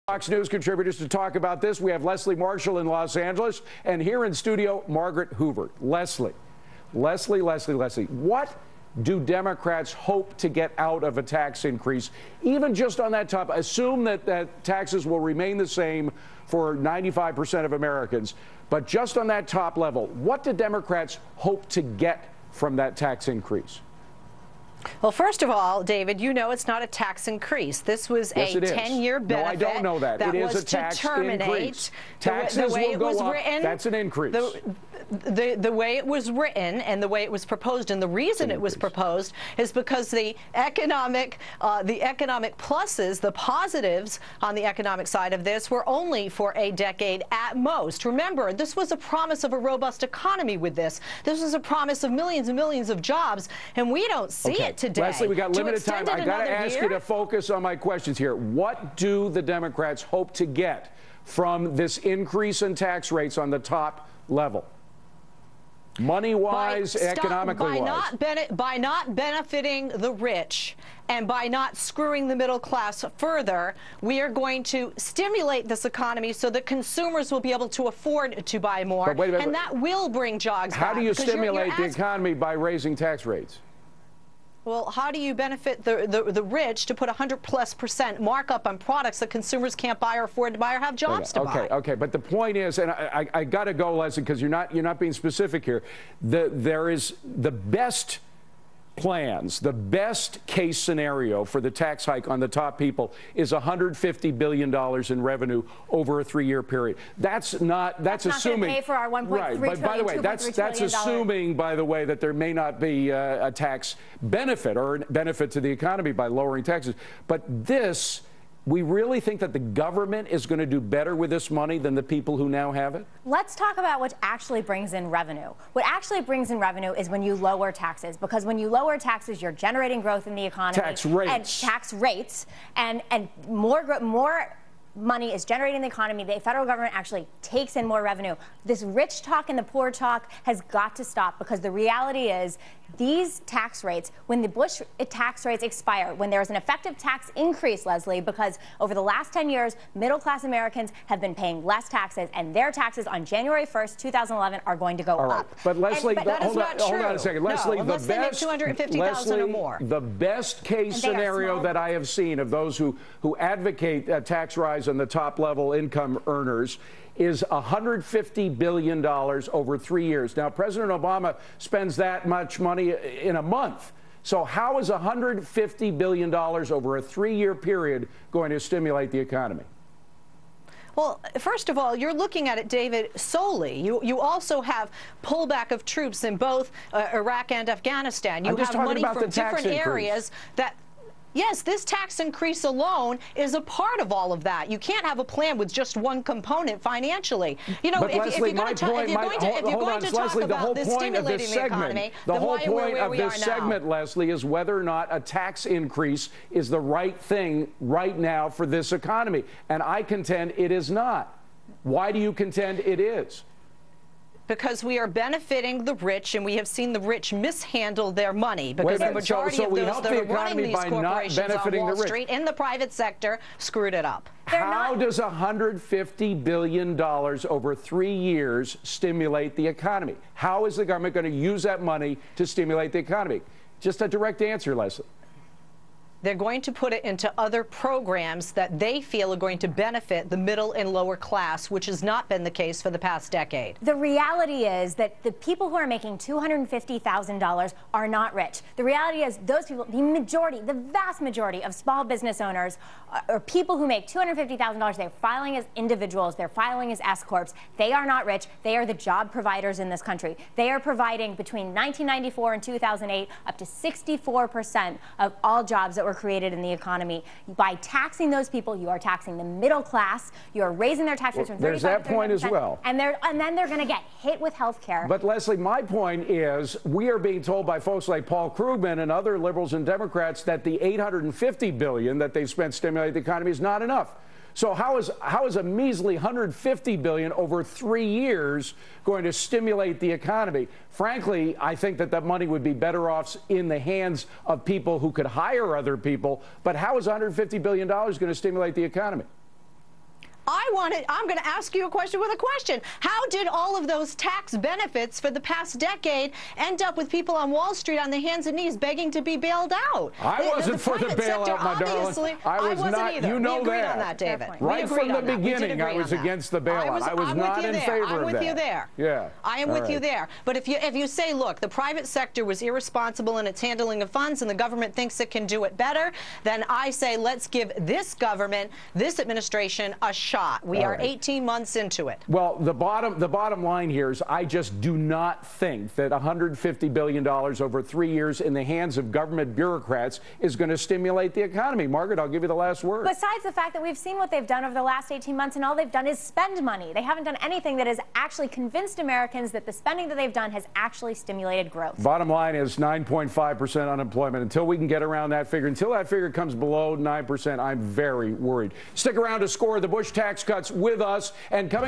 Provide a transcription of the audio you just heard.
Fox News contributors to talk about this. We have Leslie Marshall in Los Angeles, and here in studio, Margaret Hoover. Leslie, what do Democrats hope to get out of a tax increase, even just on that top? Assume that taxes will remain the same for 95% of Americans, but just on that top level, what do Democrats hope to get from that tax increase? Well, first of all, David, you know it's not a tax increase. This was a 10-year benefit. No, I don't know that. It is a tax increase. Taxes will go up. That's an increase. The way it was written and the way it was proposed, and the reason it was proposed is because the economic pluses, the positives on the economic side of this, were only for a decade at most. Remember, this was a promise of a robust economy with this. This was a promise of millions and millions of jobs, and we don't see it today. Leslie, we got limited time. I got to ask you to focus on my questions here. What do the Democrats hope to get from this increase in tax rates on the top level? Money-wise, economically-wise. By not benefiting the rich and by not screwing the middle class further, we are going to stimulate this economy so that consumers will be able to afford to buy more, but wait a minute, and that will bring jobs back. How do you stimulate the economy by raising tax rates? Well, how do you benefit the rich to put 100+% markup on products that consumers can't buy or afford to buy or have jobs to buy? Okay. But the point is, and I got to go, Leslie, because you're not being specific here. There is the best plans, the best case scenario for the tax hike on the top people is $150 billion in revenue over a 3-year period. That's assuming. Not going to pay for our 1.3 right, but by the way, that's assuming, by the way, that there may not be a tax benefit or a benefit to the economy by lowering taxes. But this, we really think that the government is going to do better with this money than the people who now have it? Let's talk about what actually brings in revenue. What actually brings in revenue is when you lower taxes, because when you lower taxes, you're generating growth in the economy. Tax rates. And more money is generated in the economy. The federal government actually takes in more revenue. This rich talk and the poor talk has got to stop, because the reality is these tax rates, when the Bush tax rates expire, when there's an effective tax increase, Leslie, because over the last 10 years, middle-class Americans have been paying less taxes, and their taxes on January 1st, 2011 are going to go up. But Leslie, hold on a second. Leslie, unless they make $250,000 or more. The best case scenario that I have seen of those who advocate a tax rise on the top level income earners is $150 billion over 3 years. Now, President Obama spends that much money in a month. So how is $150 billion over a 3-year period going to stimulate the economy? Well, first of all, you're looking at it, David, solely. You also have pullback of troops in both Iraq and Afghanistan. You have money from different areas that... Yes, this tax increase alone is a part of all of that. You can't have a plan with just one component financially. You know, if you're going to talk about this stimulating the economy, then why are we where we are now? The whole point of this segment, Leslie, is whether or not a tax increase is the right thing right now for this economy. And I contend it is not. Why do you contend it is? Because we are benefiting the rich, and we have seen the rich mishandle their money, because the majority of those that are running these corporations on Wall Street in the private sector screwed it up. How does $150 billion over 3 years stimulate the economy? How is the government going to use that money to stimulate the economy? Just a direct answer, Leslie. They're going to put it into other programs that they feel are going to benefit the middle and lower class, which has not been the case for the past decade. The reality is that the people who are making $250,000 are not rich. The reality is those people, the vast majority of small business owners or people who make $250,000, they're filing as individuals, they're filing as S-corps. They are not rich. They are the job providers in this country. They are providing, between 1994 and 2008, up to 64% of all jobs that were created in the economy. By taxing those people, you are taxing the middle class. You are raising their tax rates from 35% There's that point as well. And then they're going to get hit with health care. But, Leslie, my point is we are being told by folks like Paul Krugman and other liberals and Democrats that the $850 billion that they've spent stimulating the economy is not enough. So how is a measly $150 billion over 3 years going to stimulate the economy? Frankly, I think that money would be better off in the hands of people who could hire other people. But how is $150 billion going to stimulate the economy? I'm going to ask you a question with a question. How did all of those tax benefits for the past decade end up with people on Wall Street on their hands and knees begging to be bailed out? I wasn't for the bailout, my darling. I wasn't either. You know we agreed that. on that, David. Right from the beginning, I was against the bailout. I was not in favor of that. I'm with you there. Yeah. I am with you there. But if you say, look, the private sector was irresponsible in its handling of funds and the government thinks it can do it better, then I say let's give this government, this administration, a shot. We are 18 months into it. Well, the bottom line here is I just do not think that $150 billion over 3 years in the hands of government bureaucrats is going to stimulate the economy. Margaret, I'll give you the last word. Besides the fact that we've seen what they've done over the last 18 months, and all they've done is spend money. They haven't done anything that has actually convinced Americans that the spending that they've done has actually stimulated growth. Bottom line is 9.5% unemployment. Until we can get around that figure, until that figure comes below 9%, I'm very worried. Stick around to score the Bush tax cuts with us, and coming